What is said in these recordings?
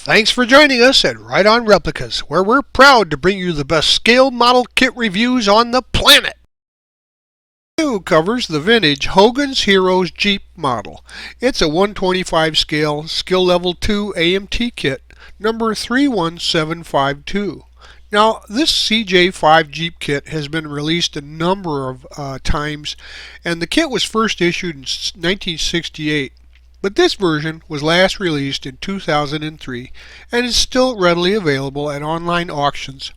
Thanks for joining us at Right On Replicas, where we're proud to bring you the best scale model kit reviews on the planet. New covers the vintage Hogan's Heroes Jeep model. It's a 125 scale, skill level 2 AMT kit, number 31752. Now, this CJ5 Jeep kit has been released a number of times, and the kit was first issued in 1968. But this version was last released in 2003 and is still readily available at online auctions.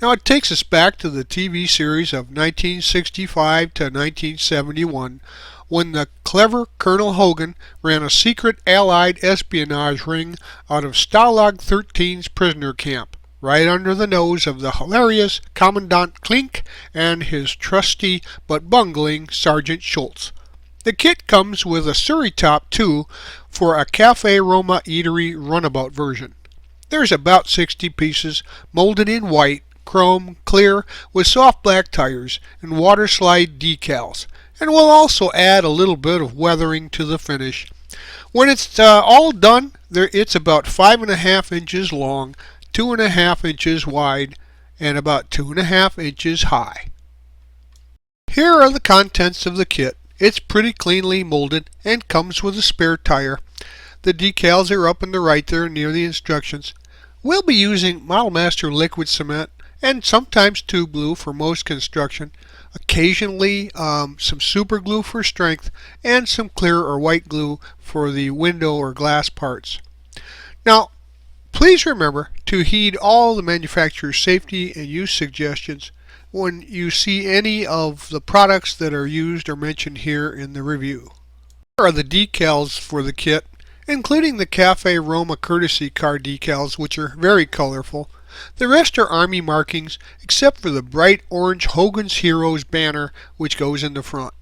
Now it takes us back to the TV series of 1965 to 1971 when the clever Colonel Hogan ran a secret Allied espionage ring out of Stalag 13's prisoner camp, right under the nose of the hilarious Commandant Klink and his trusty but bungling Sergeant Schultz. The kit comes with a Surrey top too for a Cafe Roma eatery runabout version. There's about 60 pieces molded in white, chrome, clear with soft black tires and water slide decals, and we'll also add a little bit of weathering to the finish. When it's all done, it's about 5.5 inches long, 2.5 inches wide, and about 2.5 inches high. Here are the contents of the kit. It's pretty cleanly molded and comes with a spare tire. The decals are up on the right there near the instructions. We'll be using Model Master liquid cement and sometimes tube glue for most construction, occasionally some super glue for strength, and some clear or white glue for the window or glass parts. Now, please remember to heed all the manufacturer's safety and use suggestions when you see any of the products that are used or mentioned here in the review. Here are the decals for the kit, including the Cafe Roma courtesy car decals, which are very colorful. The rest are Army markings, except for the bright orange Hogan's Heroes banner, which goes in the front.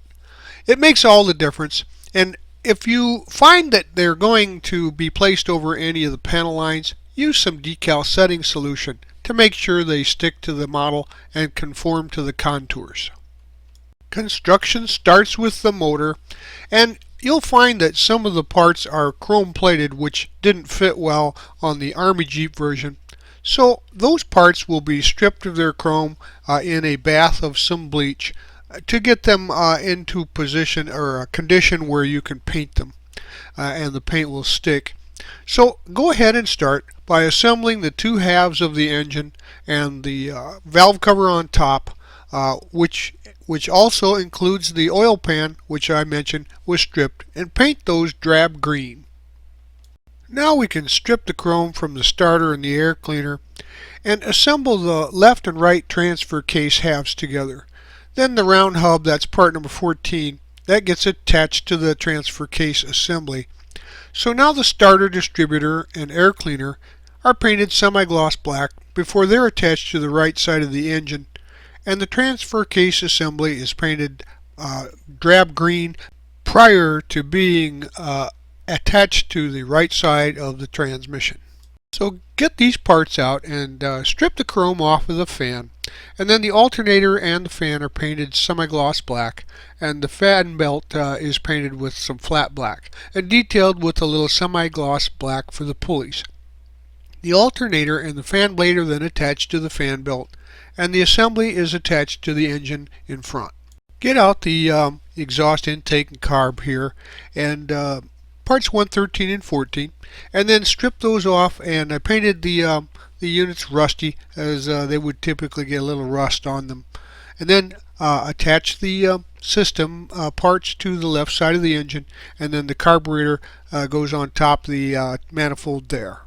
It makes all the difference, and if you find that they're going to be placed over any of the panel lines, use some decal setting solution to make sure they stick to the model and conform to the contours. Construction starts with the motor, and you'll find that some of the parts are chrome plated, which didn't fit well on the Army Jeep version. So those parts will be stripped of their chrome in a bath of some bleach to get them into position or a condition where you can paint them and the paint will stick. So go ahead and start by assembling the two halves of the engine and the valve cover on top, which also includes the oil pan, which I mentioned was stripped, and paint those drab green. Now we can strip the chrome from the starter and the air cleaner and assemble the left and right transfer case halves together. Then the round hub, that's part number 14, that gets attached to the transfer case assembly. So now the starter, distributor, and air cleaner are painted semi-gloss black before they're attached to the right side of the engine, and the transfer case assembly is painted drab green prior to being attached to the right side of the transmission. So get these parts out and strip the chrome off of the fan, and then the alternator and the fan are painted semi-gloss black, and the fan belt is painted with some flat black and detailed with a little semi-gloss black for the pulleys. The alternator and the fan blade are then attached to the fan belt, and the assembly is attached to the engine in front. Get out the exhaust intake and carb here, and parts 113 and 14, and then strip those off, and I painted the units rusty, as they would typically get a little rust on them. And then attach the system parts to the left side of the engine, and then the carburetor goes on top of the manifold there.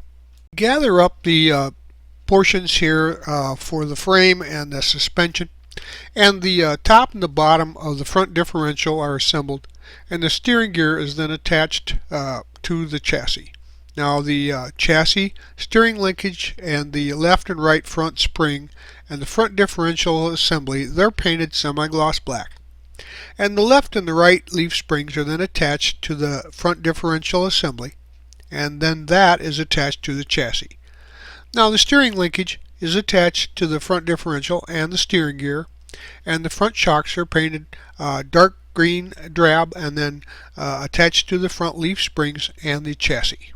Gather up the portions here for the frame and the suspension, and the top and the bottom of the front differential are assembled, and the steering gear is then attached to the chassis. Now the chassis, steering linkage, and the left and right front spring and the front differential assembly, they're painted semi-gloss black. And the left and the right leaf springs are then attached to the front differential assembly, and then that is attached to the chassis. Now the steering linkage is attached to the front differential and the steering gear, and the front shocks are painted dark green drab and then attached to the front leaf springs and the chassis.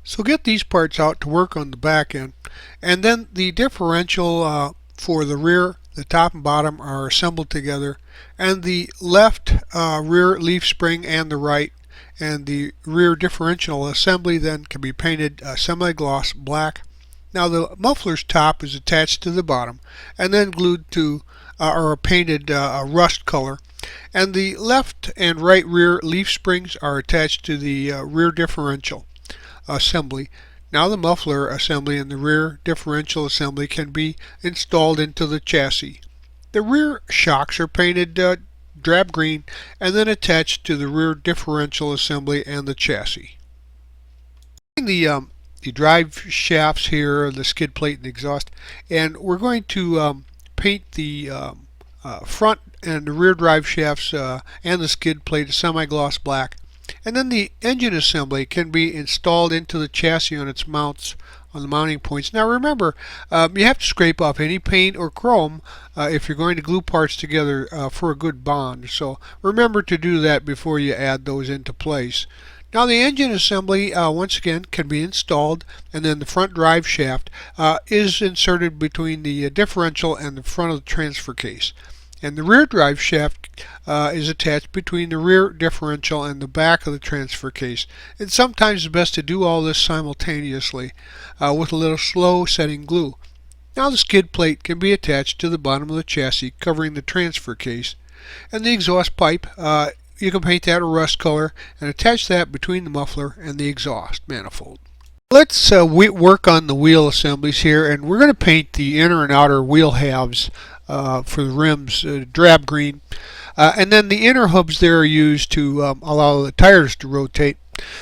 So get these parts out to work on the back end, and then the differential for the rear, the top and bottom are assembled together, and the left rear leaf spring and the right and the rear differential assembly then can be painted semi-gloss black. Now the muffler's top is attached to the bottom and then glued to or painted a rust color, and the left and right rear leaf springs are attached to the rear differential assembly. Now the muffler assembly and the rear differential assembly can be installed into the chassis. The rear shocks are painted drab green and then attached to the rear differential assembly and the chassis. The drive shafts here, the skid plate and the exhaust, and we're going to paint the front and the rear drive shafts and the skid plate a semi-gloss black. And then the engine assembly can be installed into the chassis on its mounts, on the mounting points. Now remember, you have to scrape off any paint or chrome if you're going to glue parts together for a good bond. So remember to do that before you add those into place. Now the engine assembly, once again, can be installed, and then the front drive shaft is inserted between the differential and the front of the transfer case. And the rear drive shaft is attached between the rear differential and the back of the transfer case. It's sometimes best to do all this simultaneously with a little slow setting glue. Now the skid plate can be attached to the bottom of the chassis covering the transfer case. And the exhaust pipe, you can paint that a rust color and attach that between the muffler and the exhaust manifold. Let's work on the wheel assemblies here, and we're going to paint the inner and outer wheel halves for the rims drab green, and then the inner hubs there are used to allow the tires to rotate.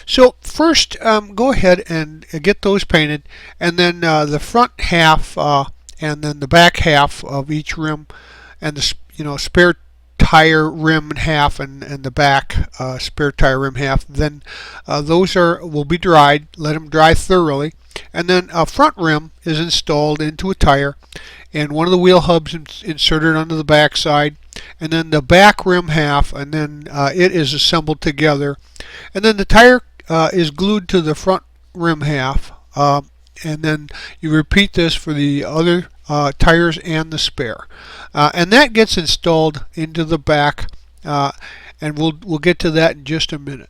So first go ahead and get those painted, and then the front half and then the back half of each rim, and the spare tire rim half and the back spare tire rim half. Then those will be dried. Let them dry thoroughly, and then a front rim is installed into a tire, and one of the wheel hubs inserted onto the back side, and then the back rim half, and then it is assembled together, and then the tire is glued to the front rim half, and then you repeat this for the other tires and the spare, and that gets installed into the back, and we'll get to that in just a minute.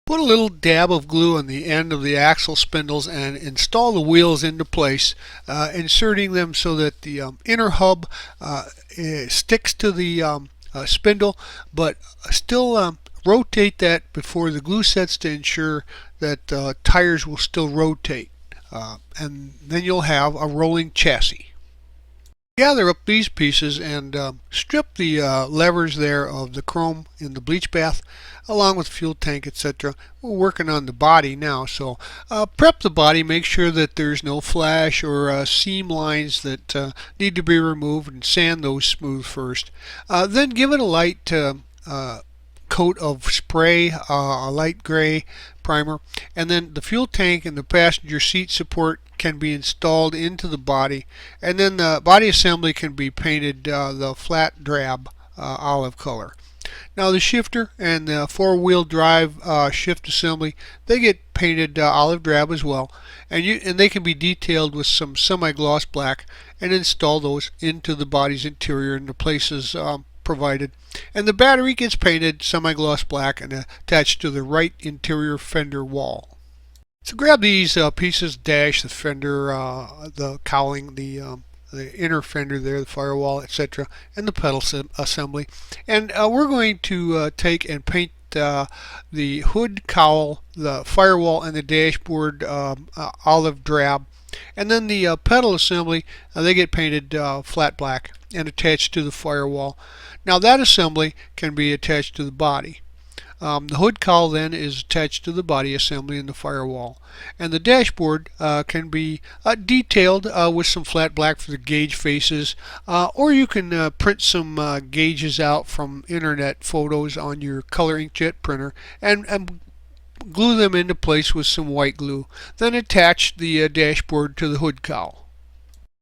Put a little dab of glue on the end of the axle spindles and install the wheels into place, inserting them so that the inner hub sticks to the spindle, but still rotate that before the glue sets to ensure that tires will still rotate, and then you'll have a rolling chassis. Gather up these pieces and strip the levers there of the chrome in the bleach bath, along with fuel tank, etc. We're working on the body now, so prep the body, make sure that there's no flash or seam lines that need to be removed, and sand those smooth first. Then give it a light coat of spray, a light gray primer, and then the fuel tank and the passenger seat support can be installed into the body, and then the body assembly can be painted the flat drab olive color. Now the shifter and the four-wheel drive shift assembly, they get painted olive drab as well, and they can be detailed with some semi-gloss black, and install those into the body's interior in the places provided. And the battery gets painted semi-gloss black and attached to the right interior fender wall. So grab these pieces, dash, the fender, the cowling, the inner fender there, the firewall, etc., and the pedal assembly. And we're going to take and paint the hood cowl, the firewall, and the dashboard olive drab. And then the pedal assembly, they get painted flat black and attached to the firewall. Now that assembly can be attached to the body. The hood cowl then is attached to the body assembly in the firewall, and the dashboard can be detailed with some flat black for the gauge faces, or you can print some gauges out from internet photos on your color inkjet printer and glue them into place with some white glue. Then attach the dashboard to the hood cowl.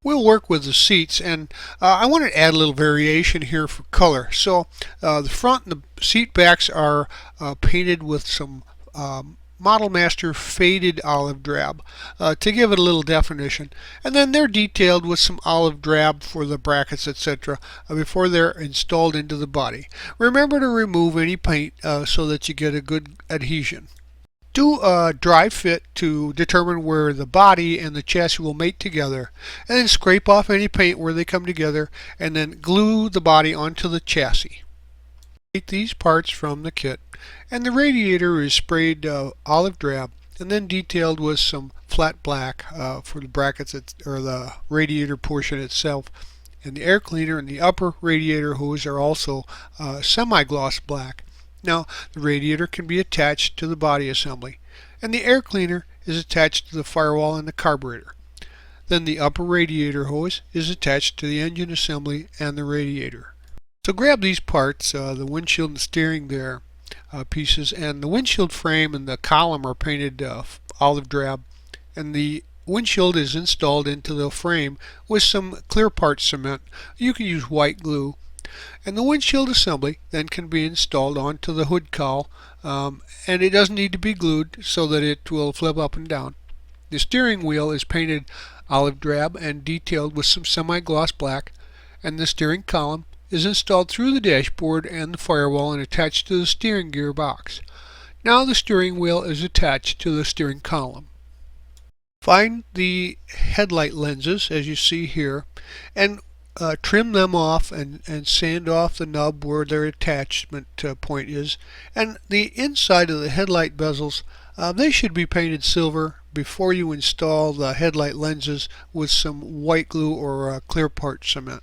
We'll work with the seats, and I want to add a little variation here for color. So the front and the seat backs are painted with some Model Master Faded Olive Drab to give it a little definition. And then they're detailed with some olive drab for the brackets, etc. Before they're installed into the body. Remember to remove any paint so that you get a good adhesion. Do a dry fit to determine where the body and the chassis will mate together, and then scrape off any paint where they come together, and then glue the body onto the chassis. Take these parts from the kit, and the radiator is sprayed olive drab and then detailed with some flat black for the brackets or the radiator portion itself. And the air cleaner and the upper radiator hose are also semi-gloss black. Now, the radiator can be attached to the body assembly, and the air cleaner is attached to the firewall and the carburetor. Then the upper radiator hose is attached to the engine assembly and the radiator. So grab these parts, the windshield and steering there pieces, and the windshield frame and the column are painted olive drab, and the windshield is installed into the frame with some clear part cement. You can use white glue. And the windshield assembly then can be installed onto the hood cowl, and it doesn't need to be glued so that it will flip up and down. The steering wheel is painted olive drab and detailed with some semi-gloss black, and the steering column is installed through the dashboard and the firewall and attached to the steering gear box. Now the steering wheel is attached to the steering column. Find the headlight lenses as you see here, and trim them off and sand off the nub where their attachment point is. And the inside of the headlight bezels, they should be painted silver before you install the headlight lenses with some white glue or clear part cement.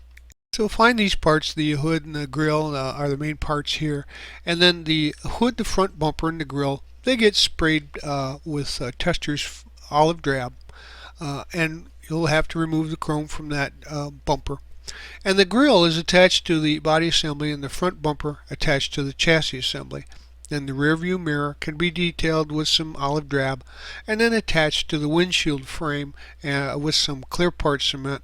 So find these parts, the hood and the grille are the main parts here, and then the hood, the front bumper, and the grille, they get sprayed with Testors olive drab, and you'll have to remove the chrome from that bumper. And the grille is attached to the body assembly and the front bumper attached to the chassis assembly. Then the rear view mirror can be detailed with some olive drab and then attached to the windshield frame with some clear part cement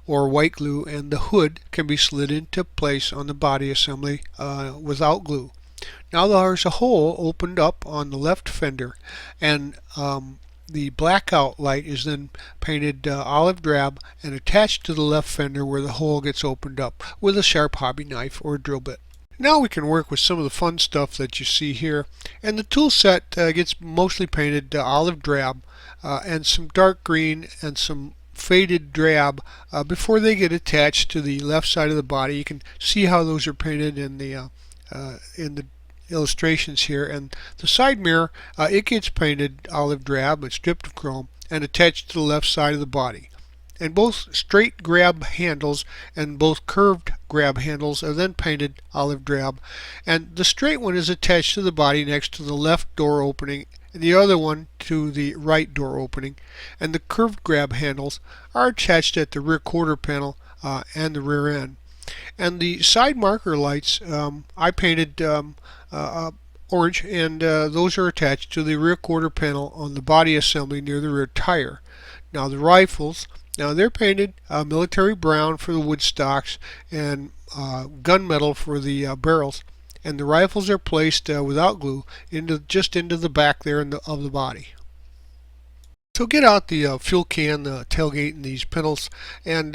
or white glue, and the hood can be slid into place on the body assembly without glue. Now there's a hole opened up on the left fender, and the blackout light is then painted olive drab and attached to the left fender where the hole gets opened up with a sharp hobby knife or drill bit. Now we can work with some of the fun stuff that you see here, and the tool set gets mostly painted olive drab and some dark green and some faded drab before they get attached to the left side of the body. You can see how those are painted in the illustrations here. And the side mirror, it gets painted olive drab and stripped of chrome and attached to the left side of the body. And both straight grab handles and both curved grab handles are then painted olive drab, and the straight one is attached to the body next to the left door opening and the other one to the right door opening, and the curved grab handles are attached at the rear quarter panel and the rear end. And the side marker lights, I painted orange, and those are attached to the rear quarter panel on the body assembly near the rear tire. Now the rifles, they're painted military brown for the wood stocks and gunmetal for the barrels, and the rifles are placed without glue just into the back there of the body. So get out the fuel can, the tailgate, and these panels, and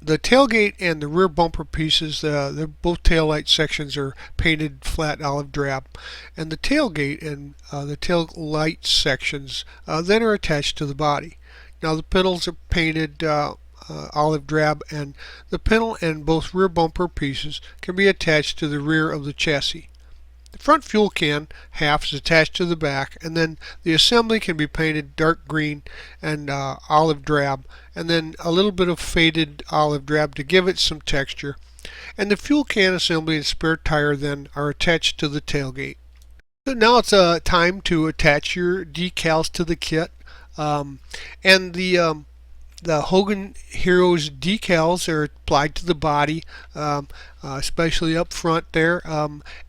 the tailgate and the rear bumper pieces, they're both taillight sections are painted flat olive drab, and the tailgate and the tail light sections then are attached to the body. Now the panels are painted olive drab, and the panel and both rear bumper pieces can be attached to the rear of the chassis. The front fuel can half is attached to the back, and then the assembly can be painted dark green and olive drab, and then a little bit of faded olive drab to give it some texture. And the fuel can assembly and spare tire then are attached to the tailgate. So now it's time to attach your decals to the kit, and the Hogan Heroes decals are applied to the body, especially up front there,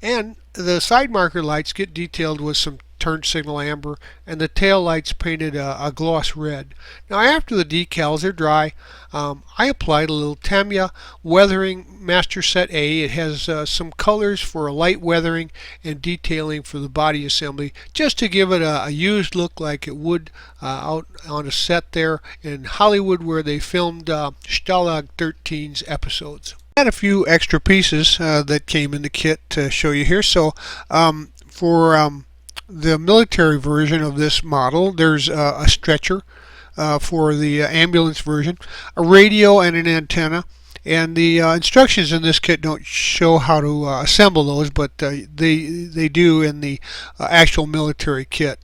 and the side marker lights get detailed with some turn signal amber, and the tail lights painted a gloss red. Now after the decals are dry, I applied a little Tamiya weathering master set A. It has some colors for light weathering and detailing for the body assembly, just to give it a used look like it would out on a set there in Hollywood where they filmed Stalag 13's episodes. Had a few extra pieces that came in the kit to show you here. So for the military version of this model, there's a stretcher for the ambulance version, a radio and an antenna, and the instructions in this kit don't show how to assemble those, but they do in the actual military kit.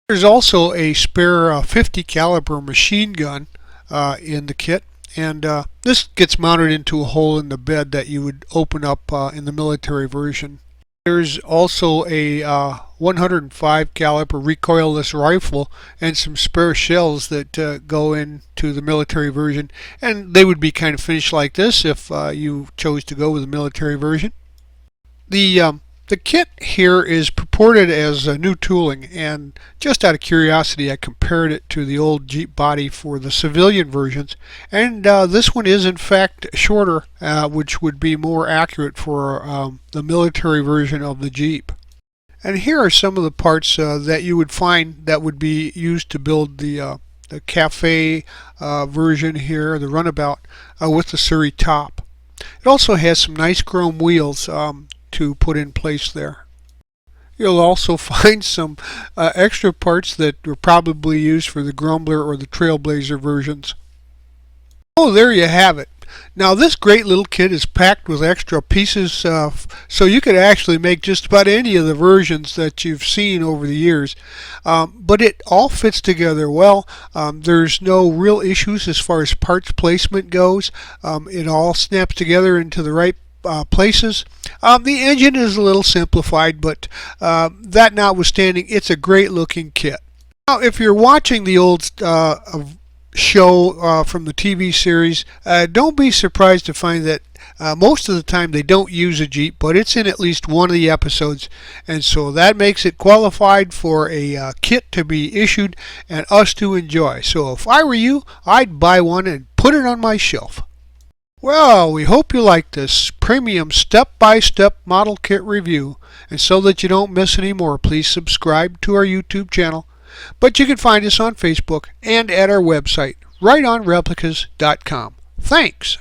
There's also a spare 50 caliber machine gun in the kit, and this gets mounted into a hole in the bed that you would open up in the military version. There's also a 105 caliber recoilless rifle and some spare shells that go into the military version, and they would be kind of finished like this if you chose to go with the military version. The kit here is purported as new tooling, and just out of curiosity I compared it to the old Jeep body for the civilian versions, and this one is in fact shorter, which would be more accurate for the military version of the Jeep. And here are some of the parts that you would find that would be used to build the cafe version here, the runabout, with the Surrey top. It also has some nice chrome wheels to put in place there. You'll also find some extra parts that were probably used for the Grumbler or the Trailblazer versions. Oh, there you have it. Now this great little kit is packed with extra pieces, so you could actually make just about any of the versions that you've seen over the years. But it all fits together well. There's no real issues as far as parts placement goes. It all snaps together into the right places. The engine is a little simplified, but that notwithstanding, it's a great looking kit. Now if you're watching the old show from the TV series, don't be surprised to find that most of the time they don't use a Jeep, but it's in at least one of the episodes, and so that makes it qualified for a kit to be issued and us to enjoy. So if I were you, I'd buy one and put it on my shelf. Well, we hope you like this premium step-by-step model kit review, and so that you don't miss any more, please subscribe to our YouTube channel. But you can find us on Facebook and at our website, rightonreplicas.com. Thanks!